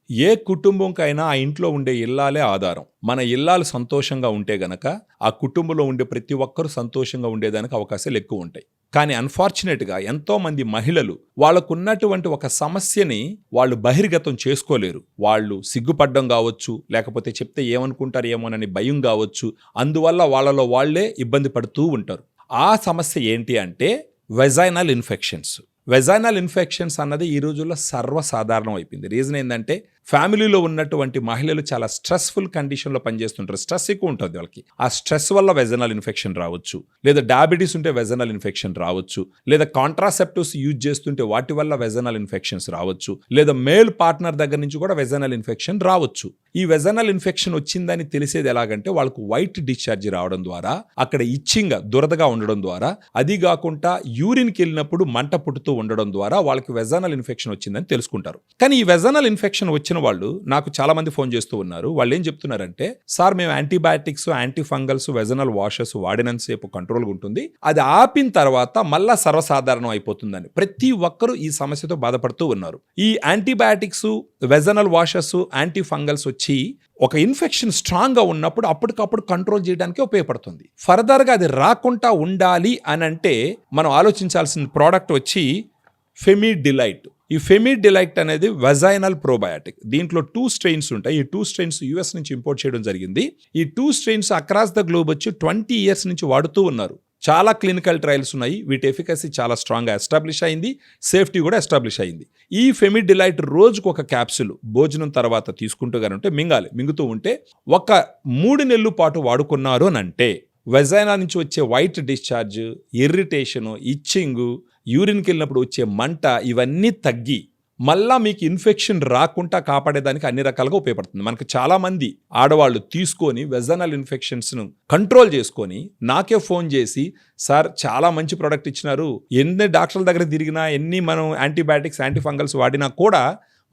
ఏ కుటుంబంకైనా ఆ ఇంట్లో ఉండే ఇల్లాలే ఆధారం. మన ఇల్లాలు సంతోషంగా ఉంటే గనక ఆ కుటుంబంలో ఉండే ప్రతి ఒక్కరూ సంతోషంగా ఉండేదానికి అవకాశాలు ఎక్కువ ఉంటాయి. కానీ అన్ఫార్చునేట్గా ఎంతో మంది మహిళలు వాళ్ళకున్నటువంటి ఒక సమస్యని వాళ్ళు బహిర్గతం చేసుకోలేరు. వాళ్ళు సిగ్గుపడ్డం కావచ్చు, లేకపోతే చెప్తే ఏమనుకుంటారు ఏమోనని భయం కావచ్చు. అందువల్ల వాళ్ళలో వాళ్ళే ఇబ్బంది పడుతూ ఉంటారు. ఆ సమస్య ఏంటి అంటే వెజైనల్ ఇన్ఫెక్షన్స్. వెజైనల్ ఇన్ఫెక్షన్స్ అన్నది ఈ రోజుల్లో సర్వసాధారణం అయిపోయింది. రీజన్ ఏంటంటే ఫ్యామిలీలో ఉన్నటువంటి మహిళలు చాలా స్ట్రెస్ఫుల్ కండిషన్లో పనిచేస్తుంటారు. స్ట్రెస్ ఎక్కువ ఉంటుంది వాళ్ళకి. ఆ స్ట్రెస్ వల్ల వెజనల్ ఇన్ఫెక్షన్ రావచ్చు, లేదా డయాబెటీస్ ఉంటే వెజనల్ ఇన్ఫెక్షన్ రావచ్చు, లేదా కాంట్రాసెప్టివ్స్ యూజ్ చేస్తుంటే వాటి వల్ల వెజనల్ ఇన్ఫెక్షన్స్ రావచ్చు, లేదా మేల్ పార్ట్నర్ దగ్గర నుంచి కూడా వెజనల్ ఇన్ఫెక్షన్ రావచ్చు. ఈ వెజనల్ ఇన్ఫెక్షన్ వచ్చిందని తెలిసేది ఎలాగంటే వాళ్ళకు వైట్ డిశ్చార్జ్ రావడం ద్వారా, అక్కడ ఇచ్చింగ్ దురదగా ఉండడం ద్వారా, అది కాకుండా యూరిన్కి వెళ్ళినప్పుడు మంట పుట్టుతూ ఉండడం ద్వారా వాళ్ళకి వెజనల్ ఇన్ఫెక్షన్ వచ్చిందని తెలుసుకుంటారు. కానీ ఈ వెజనల్ ఇన్ఫెక్షన్ వచ్చిన వాళ్ళు నాకు చాలా మంది ఫోన్ చేస్తూ ఉన్నారు. వాళ్ళు ఏం చెప్తున్నారంటే, సార్ మేము antibiotics, anti fungals, vaginal washes వాడినంతసేపు కంట్రోల్గా ఉంటుంది, అది ఆపిన తర్వాత మళ్ళా సర్వసాధారణం అయిపోతుందని ప్రతి ఒక్కరూ ఈ సమస్యతో బాధపడుతూ ఉన్నారు. ఈ antibiotics, vaginal washes, anti fungals వచ్చి ఒక ఇన్ఫెక్షన్ స్ట్రాంగ్గా ఉన్నప్పుడు అప్పటికప్పుడు కంట్రోల్ చేయడానికి ఉపయోగపడుతుంది. ఫర్దర్గా అది రాకుండా ఉండాలి అని అంటే మనం ఆలోచించాల్సిన ప్రోడక్ట్ వచ్చి ఫెమిడిలైట్. ఈ ఫెమిడిలైట్ అనేది వెజైనల్ ప్రోబయాటిక్. దీంట్లో 2 స్ట్రెయిన్స్ ఉంటాయి. ఈ 2 స్ట్రెయిన్స్ యుఎస్ నుంచి ఇంపోర్ట్ చేయడం జరిగింది. ఈ 2 స్ట్రెయిన్స్ అక్రాస్ ద గ్లోబ్ వచ్చి 20 ఇయర్స్ నుంచి వాడుతూ ఉన్నారు. చాలా క్లినికల్ ట్రయల్స్ ఉన్నాయి. వీటి ఎఫికసీ చాలా స్ట్రాంగ్గా ఎస్టాబ్లిష్ అయింది, సేఫ్టీ కూడా ఎస్టాబ్లిష్ అయింది. ఈ ఫెమిడిలైట్ రోజుకు ఒక క్యాప్సూల్ భోజనం తర్వాత తీసుకుంటూ ఉంటే మింగుతూ ఉంటే ఒక 3 నెలల పాటు వాడుకున్నారు అని అంటే వెజైనా నుంచి వచ్చే వైట్ డిశ్చార్జ్, ఇర్రిటేషను, ఇచ్చింగు, యూరిన్కి వెళ్ళినప్పుడు వచ్చే మంట ఇవన్నీ తగ్గి మళ్ళా మీకు ఇన్ఫెక్షన్ రాకుండా కాపాడేదానికి అన్ని రకాలుగా ఉపయోగపడుతుంది. మనకు చాలామంది ఆడవాళ్ళు తీసుకొని వెజనల్ ఇన్ఫెక్షన్స్ను కంట్రోల్ చేసుకొని నాకే ఫోన్ చేసి, సార్ చాలా మంచి ప్రోడక్ట్ ఇచ్చినారు, ఎన్ని డాక్టర్ల దగ్గర తిరిగినా, ఎన్ని మనం యాంటీబయాటిక్స్, యాంటీ ఫంగల్స్ వాడినా కూడా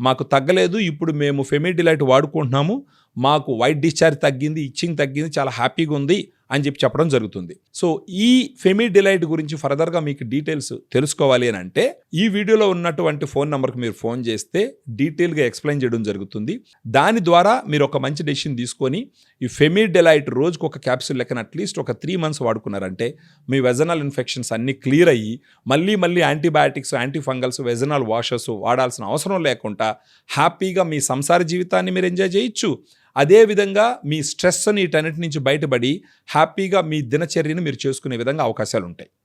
మాకు తగ్గలేదు, ఇప్పుడు మేము ఫెమిడిలైట్ వాడుకుంటున్నాము, మాకు వైట్ డిశ్చార్జ్ తగ్గింది, ఇచ్చింగ్ తగ్గింది, చాలా హ్యాపీగా ఉంది అని చెప్పడం జరుగుతుంది. సో ఈ ఫెమిడిలైట్ గురించి ఫర్దర్గా మీకు డీటెయిల్స్ తెలుసుకోవాలి అని అంటే ఈ వీడియోలో ఉన్నటువంటి ఫోన్ నెంబర్కి మీరు ఫోన్ చేస్తే డీటెయిల్గా ఎక్స్ప్లెయిన్ చేయడం జరుగుతుంది. దాని ద్వారా మీరు ఒక మంచి డెసిషన్ తీసుకొని ఈ ఫెమిడిలైట్ రోజుకు ఒక క్యాప్సూల్ లెక్కన అట్లీస్ట్ ఒక 3 months వాడుకున్నారంటే మీ వెజనల్ ఇన్ఫెక్షన్స్ అన్నీ క్లియర్ అయ్యి మళ్ళీ antibiotics, anti fungals, vaginal washes వాడాల్సిన అవసరం లేకుండా హ్యాపీగా మీ సంసార జీవితాన్ని మీరు ఎంజాయ్ చేయొచ్చు. అదేవిధంగా మీ స్ట్రెస్ వీటన్నిటి నుంచి బయటపడి హ్యాపీగా మీ దినచర్యను మీరు చేసుకునే విధంగా అవకాశాలు ఉంటాయి.